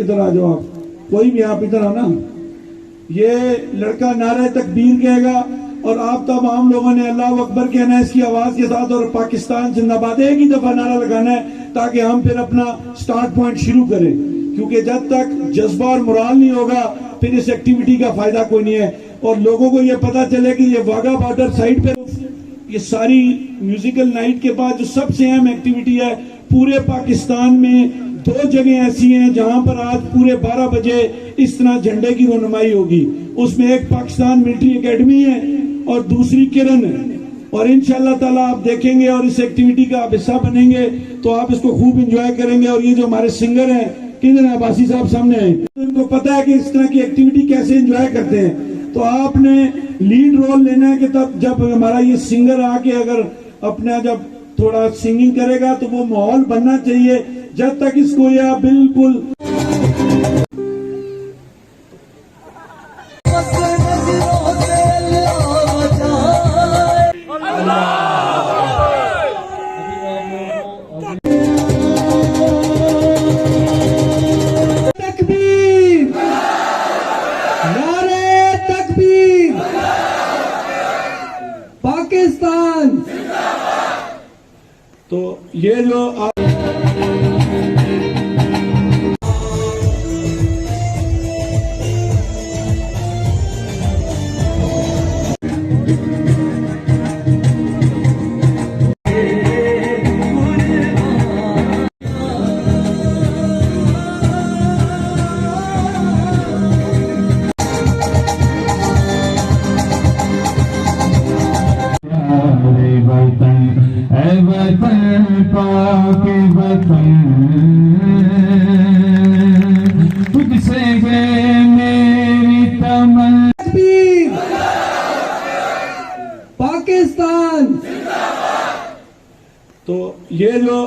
इधर आ जाओ आप, कोई भी आप इधर आना। ये लड़का नारे तकबीर कहेगा और आप तमाम लोगों ने अल्लाह अकबर कहना है इसकी आवाज के साथ, और पाकिस्तान जिंदाबाद एक ही दफा नारा लगाना है ताकि हम फिर अपना स्टार्ट पॉइंट शुरू करें, क्योंकि जब तक जज्बा और मोराल नहीं होगा फिर इस एक्टिविटी का फायदा कोई नहीं है। और लोगों को ये पता चले कि ये वाघा बॉर्डर साइड पे ये सारी म्यूजिकल नाइट के बाद जो सबसे अहम एक्टिविटी है पूरे पाकिस्तान में, 2 जगह ऐसी हैं जहां पर आज पूरे 12 बजे इस तरह झंडे की रोनुमाई होगी। उसमें एक पाकिस्तान मिलिट्री एकेडमी है और दूसरी किरण है, और इंशाअल्लाह ताला आप देखेंगे और इस एक्टिविटी का आप हिस्सा बनेंगे तो आप इसको खूब एंजॉय करेंगे। और ये जो हमारे सिंगर हैं, किधर है अब्बासी साहब सामने हैं, उनको पता है कि इस तरह की एक्टिविटी कैसे एंजॉय करते हैं। तो आपने लीड रोल लेना है कि तब जब हमारा ये सिंगर आके अगर अपना जब थोड़ा सिंगिंग करेगा तो वो माहौल बनना चाहिए। जब तक इसको या बिल्कुल पाकिस्तान। तो ये जो वतन पाक वतन तुझसे है मेरी तमन्ना। पाकिस्तान। तो ये जो